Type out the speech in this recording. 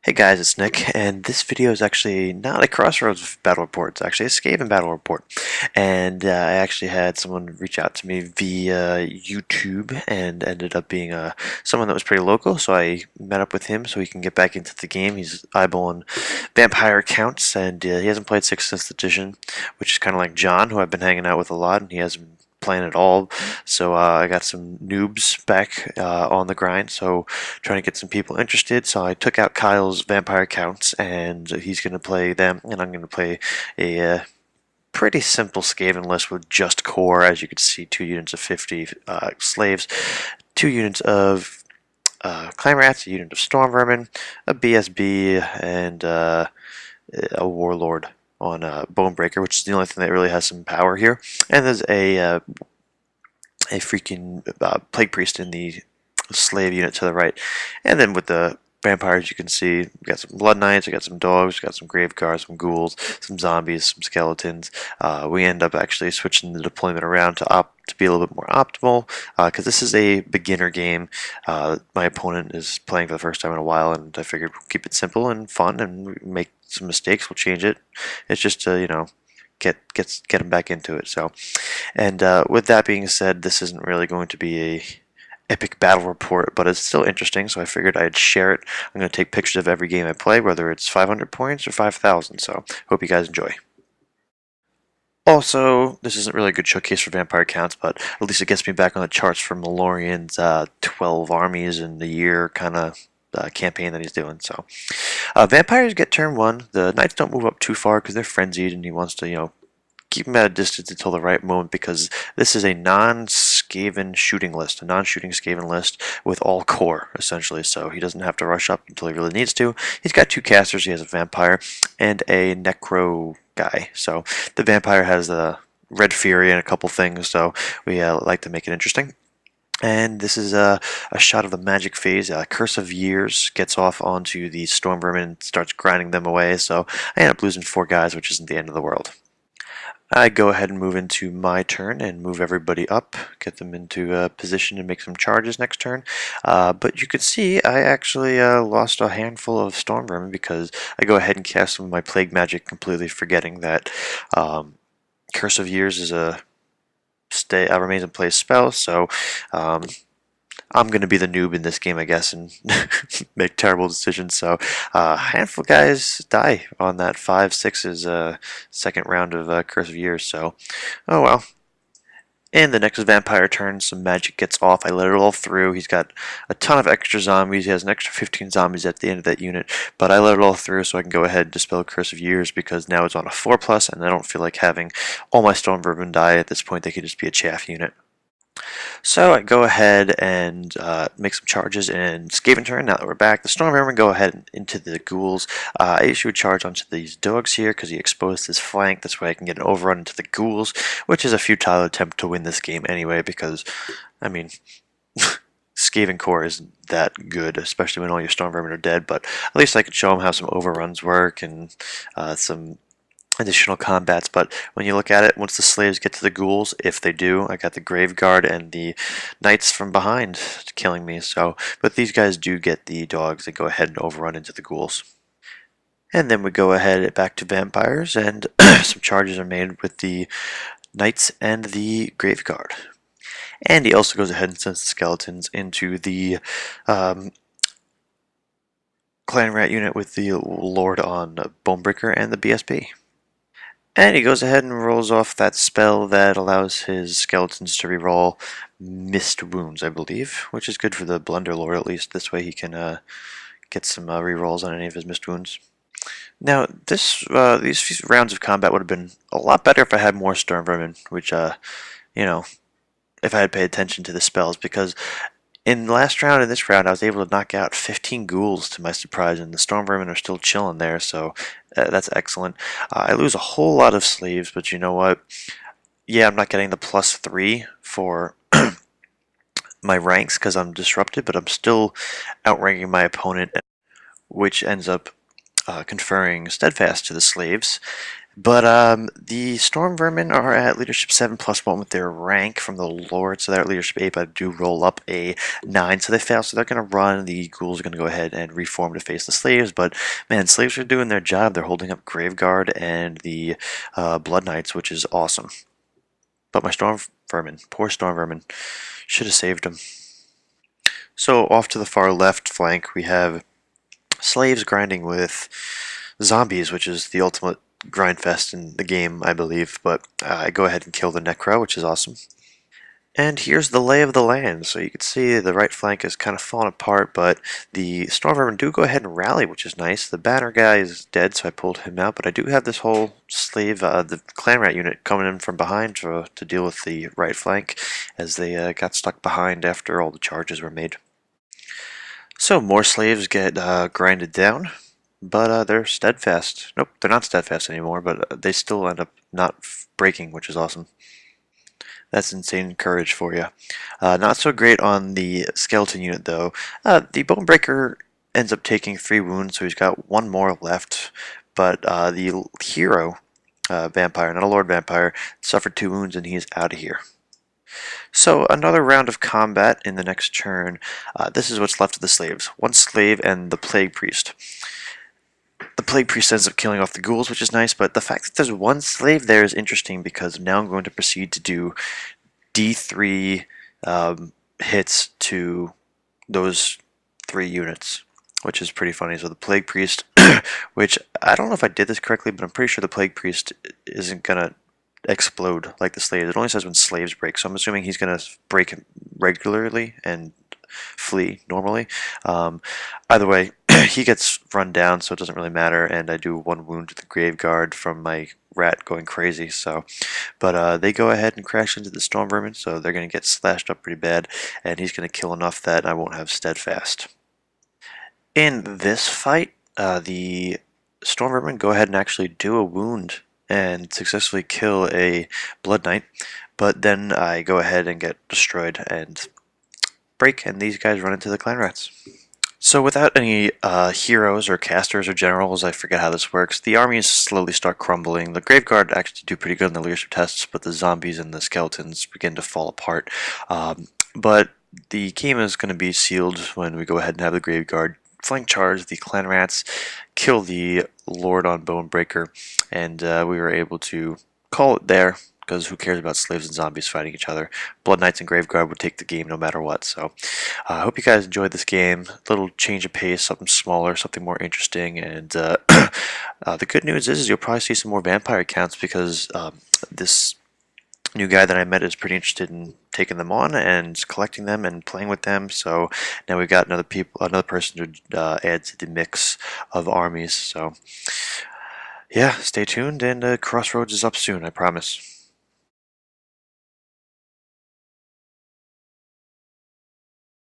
Hey guys, it's Nick, and this video is actually not a Crossroads battle report, it's actually a Skaven battle report. And I actually had someone reach out to me via YouTube and ended up being someone that was pretty local, so I met up with him so he can get back into the game. He's eyeballing vampire accounts, and he hasn't played 6th edition, which is kind of like John, who I've been hanging out with a lot, and he hasn't been playing at all. So I got some noobs back on the grind, so trying to get some people interested. So I took out Kyle's vampire counts, and he's going to play them, and I'm going to play a pretty simple Skaven list with just core. As you can see, 2 units of 50 slaves, 2 units of clan rats, a unit of storm vermin, a BSB, and a warlord on Bonebreaker, which is the only thing that really has some power here. And there's a freaking plague priest in the slave unit to the right. And then with the vampires, you can see we got some blood knights, we got some dogs, we got some grave guards, some ghouls, some zombies, some skeletons. We end up actually switching the deployment around to be a little bit more optimal, because this is a beginner game. My opponent is playing for the first time in a while, and I figured we'll keep it simple and fun, and make some mistakes, we'll change it. It's just to, get him back into it. So, and with that being said, this isn't really going to be a epic battle report, but it's still interesting, so I figured I'd share it. I'm going to take pictures of every game I play, whether it's 500 points or 5,000, so hope you guys enjoy. Also, this isn't really a good showcase for vampire counts, but at least it gets me back on the charts for Malorian's 12 armies in the year kind of campaign that he's doing. So, vampires get turn 1. The knights don't move up too far because they're frenzied, and he wants to, keep him at a distance until the right moment, because this is a non-Skaven shooting list, a non-shooting Skaven list with all core, essentially, so he doesn't have to rush up until he really needs to. He's got 2 casters, he has a vampire and a necro guy, so the vampire has a red fury and a couple things, so we like to make it interesting. And this is a shot of the magic phase. Curse of Years gets off onto the storm vermin and starts grinding them away, so I end up losing 4 guys, which isn't the end of the world. I go ahead and move into my turn and move everybody up, get them into a position to make some charges next turn. But you can see I actually lost a handful of storm vermin because I go ahead and cast some of my plague magic, completely forgetting that Curse of Years is a remains in place spell. So I'm going to be the noob in this game, I guess, and make terrible decisions. So a handful of guys die on that 5/6's second round of Curse of Years. So, oh well. And the next vampire turn, some magic gets off. I let it all through. He's got a ton of extra zombies. He has an extra 15 zombies at the end of that unit. But I let it all through so I can go ahead and dispel Curse of Years, because now it's on a 4+, and I don't feel like having all my Storm Vermin die at this point. They could just be a chaff unit. So I go ahead and make some charges in Skaven turn. Now that we're back, the Storm Vermin go ahead and into the ghouls. I issue a charge onto these dogs here because he exposed his flank. This way I can get an overrun into the ghouls, which is a futile attempt to win this game anyway, because, I mean, Skaven core isn't that good, especially when all your Storm Vermin are dead, but at least I could show him how some overruns work and some additional combats. But when you look at it, once the slaves get to the ghouls, if they do, I got the grave guard and the knights from behind killing me. So, but these guys do get the dogs and go ahead and overrun into the ghouls. And then we go ahead back to vampires, and some charges are made with the knights and the grave guard. And he also goes ahead and sends the skeletons into the clan rat unit with the lord on Bonebreaker and the BSB. And he goes ahead and rolls off that spell that allows his skeletons to reroll missed wounds, I believe, which is good for the Blunder Lord, at least. This way he can get some rerolls on any of his missed wounds. Now, these rounds of combat would have been a lot better if I had more Storm Vermin, which, if I had paid attention to the spells, because in the last round and this round, I was able to knock out 15 ghouls to my surprise, and the Storm Vermin are still chilling there, so that's excellent. I lose a whole lot of slaves, but you know what? Yeah, I'm not getting the +3 for my ranks because I'm disrupted, but I'm still outranking my opponent, which ends up conferring steadfast to the slaves. But the Storm Vermin are at Leadership 7 plus 1 with their rank from the Lord, so they're at Leadership 8, but do roll up a 9, so they fail, so they're going to run. The Ghouls are going to go ahead and reform to face the Slaves, but man, Slaves are doing their job. They're holding up Graveguard and the Blood Knights, which is awesome. But my Storm Vermin, poor Storm Vermin, should have saved them. So off to the far left flank, we have Slaves grinding with Zombies, which is the ultimate grind fest in the game, I believe. But I go ahead and kill the Necro, which is awesome. And here's the lay of the land. So you can see the right flank is kind of falling apart, but the Stormvermin do go ahead and rally, which is nice. The banner guy is dead, so I pulled him out, but I do have this whole slave, the clan rat unit coming in from behind to deal with the right flank, as they got stuck behind after all the charges were made. So more slaves get grinded down, but they're steadfast. Nope, they're not steadfast anymore, but they still end up not breaking, which is awesome. That's insane courage for you. Not so great on the skeleton unit, though. The Bonebreaker ends up taking 3 wounds, so he's got 1 more left. But the hero vampire, not a Lord Vampire, suffered 2 wounds, and he's out of here. So another round of combat in the next turn. This is what's left of the slaves. 1 slave and the Plague Priest. The Plague Priest ends up killing off the ghouls, which is nice, but the fact that there's 1 slave there is interesting because now I'm going to proceed to do D3 hits to those 3 units, which is pretty funny. So the Plague Priest, which I don't know if I did this correctly, but I'm pretty sure the Plague Priest isn't going to explode like the slaves. It only says when slaves break, so I'm assuming he's going to break regularly and flee normally. Either way, he gets run down, so it doesn't really matter, and I do 1 wound to the Graveguard from my rat going crazy. So, but they go ahead and crash into the Storm Vermin, so they're going to get slashed up pretty bad, and he's going to kill enough that I won't have Steadfast. In this fight, the Storm Vermin go ahead and actually do a wound and successfully kill a Blood Knight, but then I go ahead and get destroyed and break, and these guys run into the Clan Rats. So without any heroes or casters or generals, I forget how this works, the armies slowly start crumbling. The Graveguard actually do pretty good in the leadership tests, but the zombies and the skeletons begin to fall apart. But the game is going to be sealed when we go ahead and have the Graveguard flank charge the Clan Rats, kill the Lord on Bonebreaker, and we were able to call it there, because who cares about slaves and zombies fighting each other. Blood Knights and Graveguard would take the game no matter what. So I hope you guys enjoyed this game. A little change of pace, something smaller, something more interesting. And the good news is you'll probably see some more vampire counts because this new guy that I met is pretty interested in taking them on and collecting them and playing with them. So now we've got another person to add to the mix of armies. So yeah, stay tuned, and Crossroads is up soon, I promise.